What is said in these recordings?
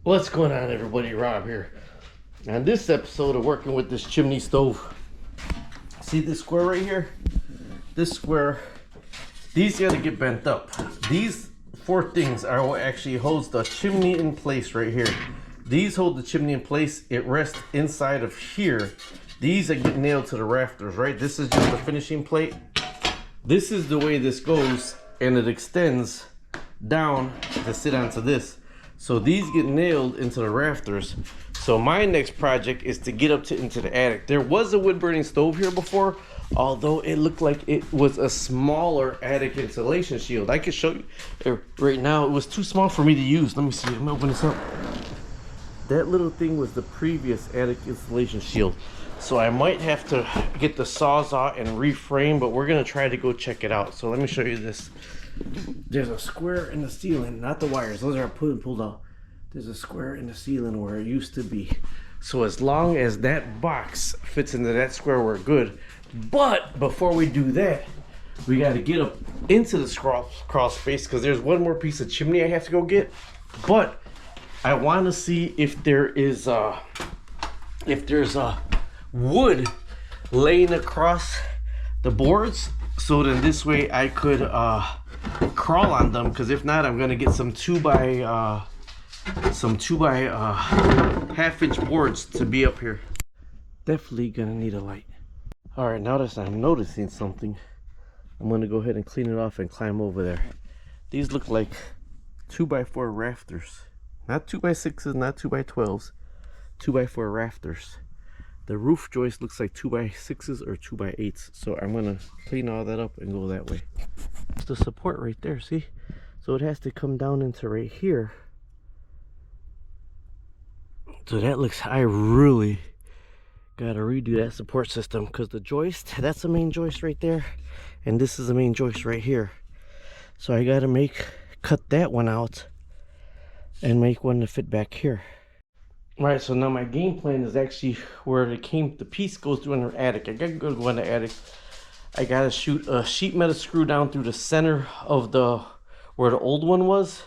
What's going on, everybody? Rob here. On this episode of working with this chimney stove, see this square right here? This square, these gotta get bent up. These four things are what actually holds the chimney in place right here. These hold the chimney in place. It rests inside of here. These are getting nailed to the rafters, right? This is just the finishing plate. This is the way this goes, and it extends down to sit onto this. So these get nailed into the rafters. So my next project is to get up into the attic. There was a wood burning stove here before, although it looked like it was a smaller attic insulation shield. I could show you right now. It was too small for me to use. Let me see. Let me open this up. That little thing was the previous attic insulation shield. So I might have to get the Sawzall and reframe, but we're gonna try to go check it out. So let me show you this. There's a square in the ceiling, not the wires. Those are pulled out. There's a square in the ceiling where it used to be. So as long as that box fits into that square, we're good. But before we do that, we got to get up into the crawl space because there's one more piece of chimney I have to go get. But I want to see if there's wood laying across the boards, so then this way I could crawl on them, because if not, I'm gonna get some 2 by half-inch boards to be up here. Definitely gonna need a light. All right, now that I'm noticing something, I'm gonna go ahead and clean it off and climb over there. These look like 2 by 4 rafters, not 2 by 6s, not 2 by 12s, 2 by 4 rafters. The roof joist looks like 2 by 6s or 2 by 8s. So I'm gonna clean all that up and go that way. It's the support right there, see? So it has to come down into right here. So that looks, I really gotta redo that support system, because the joist, that's the main joist right there. And this is the main joist right here. So I gotta cut that one out and make one to fit back here. Right, so now my game plan is actually where the piece goes through in the attic. I gotta go in the attic. I gotta shoot a sheet metal screw down through the center of where the old one was.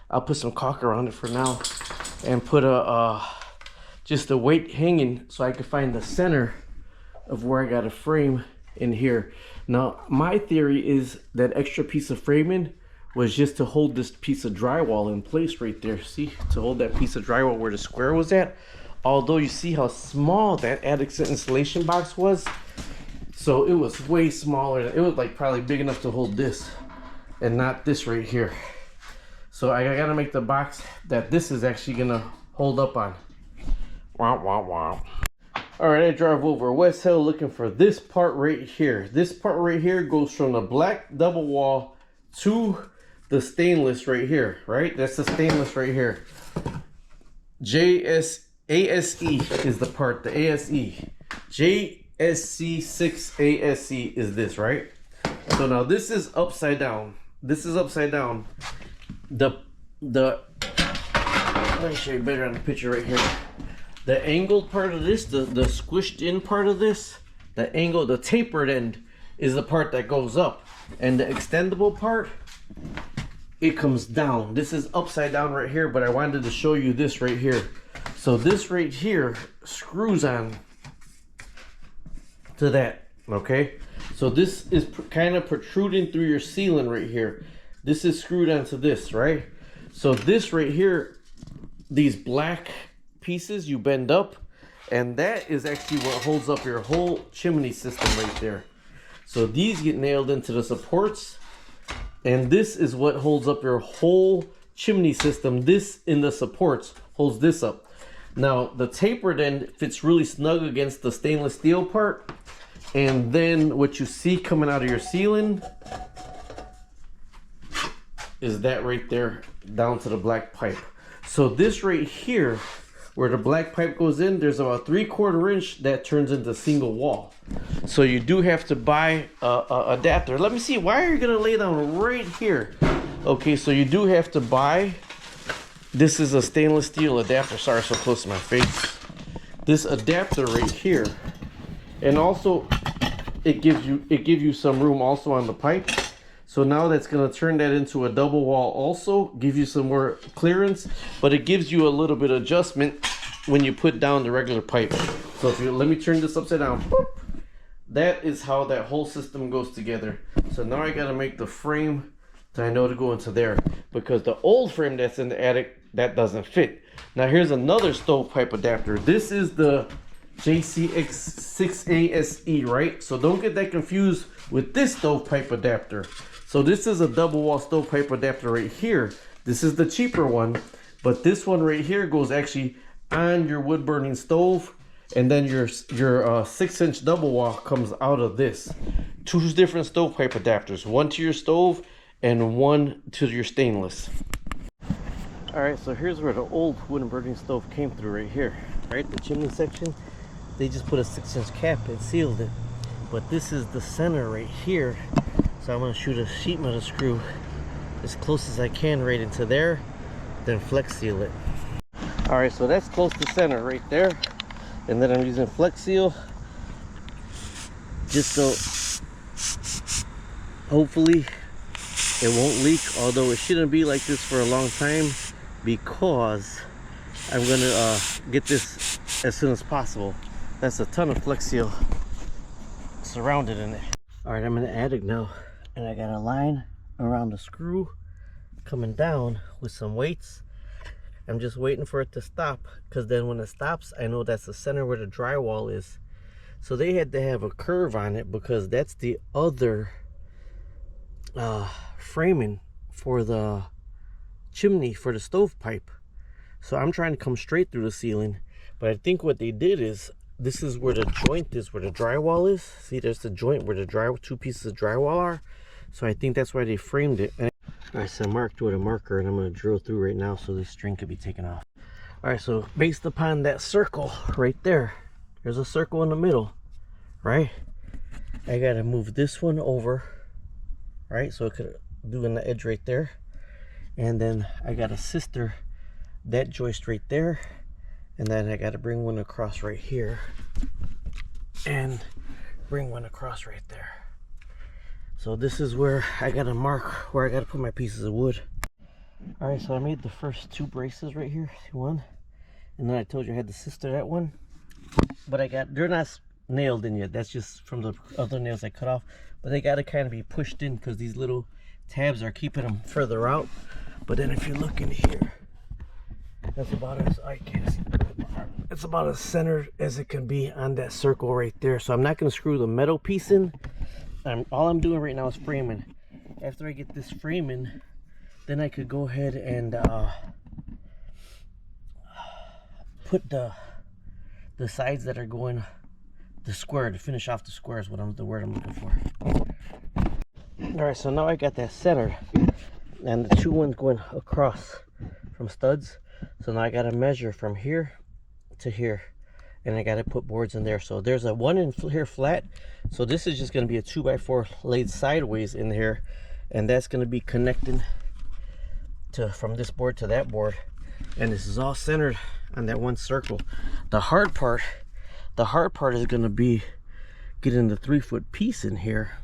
I'll put some caulk around it for now, and put just a weight hanging so I can find the center of where I got a frame in here. Now my theory is that extra piece of framing was just to hold this piece of drywall in place right there. See, to hold that piece of drywall where the square was at. Although you see how small that attic insulation box was. So it was way smaller. It was like probably big enough to hold this and not this right here. So I gotta make the box that this is actually gonna hold up on. Wow, wow, wow. All right, I drove over West Hill looking for this part right here. This part right here goes from the black double wall to the stainless right here, right? That's the stainless right here. ASE is the part, the ASE. JSC6 ASE is this, right? So now this is upside down. This is upside down. Let me show you better on the picture right here. The angled part of this, the squished in part of this, the tapered end is the part that goes up. And the extendable part, it comes down. This is upside down right here, but I wanted to show you this right here. So this right here screws on to that, okay? So this is kind of protruding through your ceiling right here. This is screwed onto this, right? So this right here, these black pieces you bend up, and that is actually what holds up your whole chimney system right there. So these get nailed into the supports, and this is what holds up your whole chimney system. This in the supports holds this up. Now the tapered end fits really snug against the stainless steel part, and then what you see coming out of your ceiling is that right there down to the black pipe. So this right here, where the black pipe goes in, there's about 3/4 inch that turns into single wall. So you do have to buy a adapter. Let me see, why are you gonna lay down right here? Okay, so you do have to buy, this is a stainless steel adapter. Sorry, so close to my face. This adapter right here, and also it gives you some room also on the pipe. So now that's going to turn that into a double wall also, give you some more clearance, but it gives you a little bit of adjustment when you put down the regular pipe. So if you let me turn this upside down, boop, that is how that whole system goes together. So now I got to make the frame that I know to go into there, because the old frame that's in the attic, that doesn't fit. Now here's another stovepipe adapter. This is the JCX6ASE, right? So don't get that confused with this stovepipe adapter. So this is a double wall stovepipe adapter right here. This is the cheaper one, but this one right here goes actually on your wood burning stove, and then your 6-inch double wall comes out of this. Two different stovepipe adapters, one to your stove and one to your stainless. All right, so here's where the old wooden burning stove came through right here, right? The chimney section, they just put a 6-inch cap and sealed it. But this is the center right here. So I'm gonna shoot a sheet metal screw as close as I can right into there, then flex seal it. All right, so that's close to center right there. And then I'm using flex seal just so hopefully it won't leak, although it shouldn't be like this for a long time, because I'm gonna get this as soon as possible. That's a ton of flex seal surrounded in it. All right, I'm in the attic now, and I got a line around the screw coming down with some weights. I'm just waiting for it to stop, because then when it stops, I know that's the center where the drywall is. So they had to have a curve on it, because that's the other framing for the chimney for the stovepipe. So I'm trying to come straight through the ceiling, but I think what they did is, this is where the joint is, where the drywall is. See, there's the joint where the two pieces of drywall are. So I think that's why they framed it. All right, so I marked with a marker, and I'm going to drill through right now so this string could be taken off. All right, so based upon that circle right there, there's a circle in the middle, right? I got to move this one over, right? So it could do in the edge right there. And then I got to sister that joist right there. And then I got to bring one across right here. And bring one across right there. So this is where I got to mark where I got to put my pieces of wood. All right, so I made the first 2 braces right here. See, one. And then I told you I had to sister that one. But they're not nailed in yet. That's just from the other nails I cut off. But they got to kind of be pushed in, because these little tabs are keeping them further out. But then if you look in here, that's about as, I can't see, it's about as centered as it can be on that circle right there. So I'm not going to screw the metal piece in. All I'm doing right now is framing. After I get this framing, then I could go ahead and put the sides that are going the square, to finish off the square is the word I'm looking for. All right, so now I got that centered, and the 2 ones going across from studs. So now I got to measure from here to here, and I got to put boards in there. So there's a 1 in here flat. So this is just going to be a 2x4 laid sideways in here, and that's going to be connecting to from this board to that board. And this is all centered on that one circle. The hard part is going to be getting the 3-foot piece in here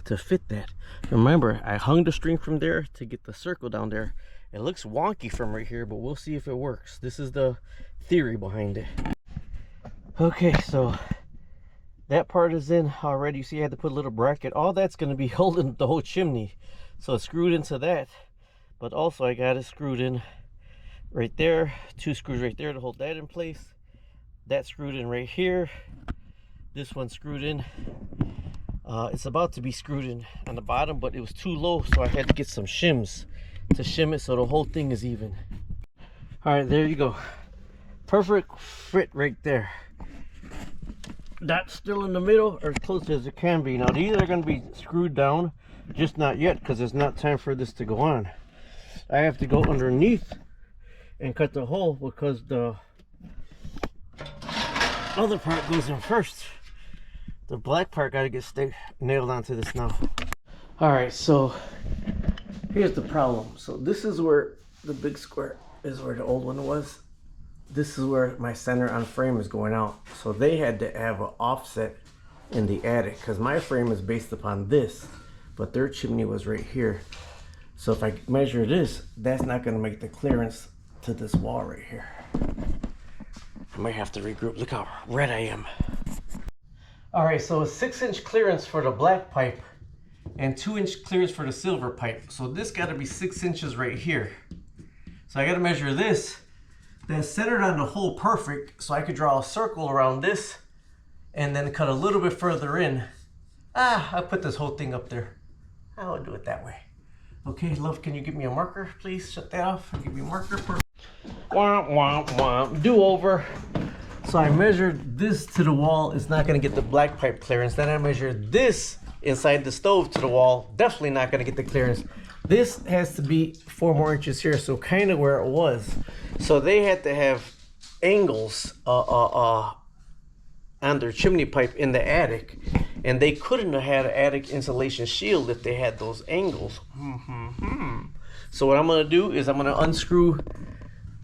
to fit that. Remember, I hung the string from there to get the circle down there. It looks wonky from right here, but we'll see if it works. This is the theory behind it. Okay, so that part is in already. You see I had to put a little bracket. All that's going to be holding the whole chimney. So it's screwed into that, but also I got it screwed in right there. 2 screws right there to hold that in place. That screwed in right here. This one screwed in. It's about to be screwed in on the bottom, but it was too low, so I had to get some shims to shim it so the whole thing is even. All right, there you go. Perfect fit right there. That's still in the middle, or as close as it can be. Now these are going to be screwed down, just not yet, because it's not time for this to go on. I have to go underneath and cut the hole, because the other part goes in first. The black part got to get nailed onto this now. All right, so here's the problem. So this is where the big square is, where the old one was. This is where my center on frame is going out. So they had to have an offset in the attic, because my frame is based upon this, but their chimney was right here. So if I measure this, that's not gonna make the clearance to this wall right here. I might have to regroup. Look how red I am. All right, so a 6-inch clearance for the black pipe and 2-inch clearance for the silver pipe. So this gotta be 6 inches right here. So I gotta measure this. That's centered on the hole perfect, so I could draw a circle around this and then cut a little bit further in. I put this whole thing up there. I'll do it that way. Okay, love, can you give me a marker, please? Shut that off and give me a marker. Womp, womp, womp. Do over. So I measured this to the wall. It's not gonna get the black pipe clearance. Then I measured this inside the stove to the wall. Definitely not gonna get the clearance. This has to be 4 more inches here, so kind of where it was. So they had to have angles on their chimney pipe in the attic, and they couldn't have had an attic insulation shield if they had those angles. So what I'm gonna do is I'm gonna unscrew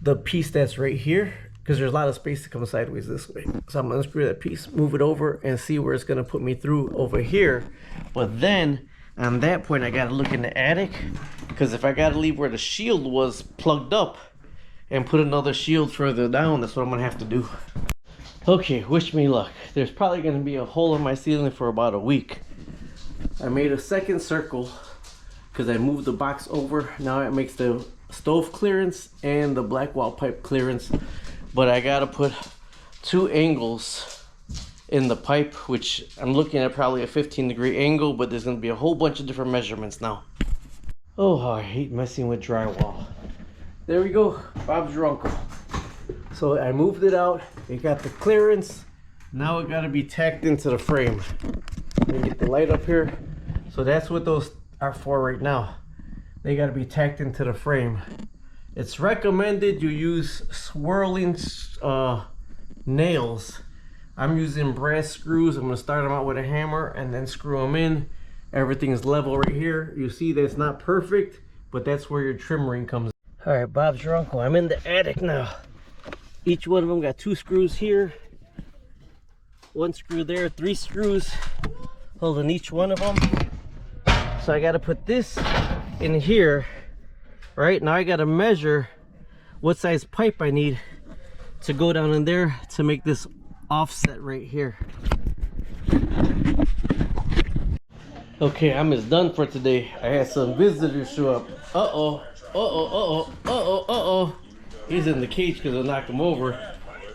the piece that's right here, because there's a lot of space to come sideways this way. So I'm gonna unscrew that piece, move it over, and see where it's gonna put me through over here. But then on that point, I gotta look in the attic, because if I gotta leave where the shield was plugged up and put another shield further down, that's what I'm gonna have to do. Okay, wish me luck. There's probably gonna be a hole in my ceiling for about a week. I made a second circle because I moved the box over. Now it makes the stove clearance and the black wall pipe clearance, but I gotta put 2 angles in the pipe, which I'm looking at probably a 15-degree angle, but there's gonna be a whole bunch of different measurements now. Oh, how I hate messing with drywall. There we go, Bob's your uncle. So I moved it out, it got the clearance. Now it gotta be tacked into the frame. Let me get the light up here. So that's what those are for right now. They gotta be tacked into the frame. It's recommended you use swirling nails. I'm using brass screws. I'm gonna start them out with a hammer and then screw them in. Everything is level right here. You see that's not perfect, but that's where your trim ring comes in. All right, Bob's your uncle. I'm in the attic now. Each one of them got 2 screws here, 1 screw there, 3 screws holding each one of them. So I gotta put this in here. Right now I gotta measure what size pipe I need to go down in there to make this offset right here. Okay, I'm just done for today. I had some visitors show up. He's in the cage because I knocked him over.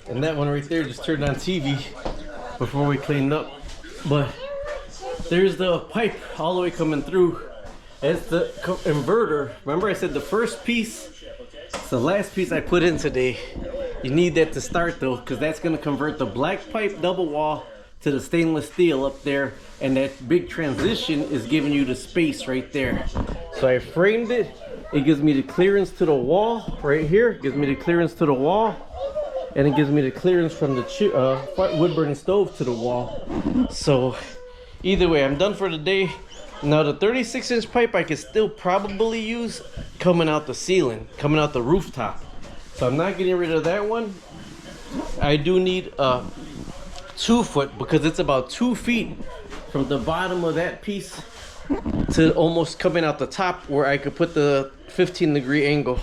And that one right there just turned on TV before we cleaned up. But there's the pipe all the way coming through. It's the inverter. Remember I said the first piece, it's the last piece I put in today. You need that to start though, because that's going to convert the black pipe double wall to the stainless steel up there, and that big transition is giving you the space right there. So I framed it. It gives me the clearance to the wall right here. It gives me the clearance to the wall, and it gives me the clearance from the wood burning stove to the wall. So either way, I'm done for the day. Now the 36-inch pipe I could still probably use coming out the ceiling, coming out the rooftop. So I'm not getting rid of that one. I do need a 2-foot because it's about 2 feet from the bottom of that piece to almost coming out the top where I could put the 15-degree angle.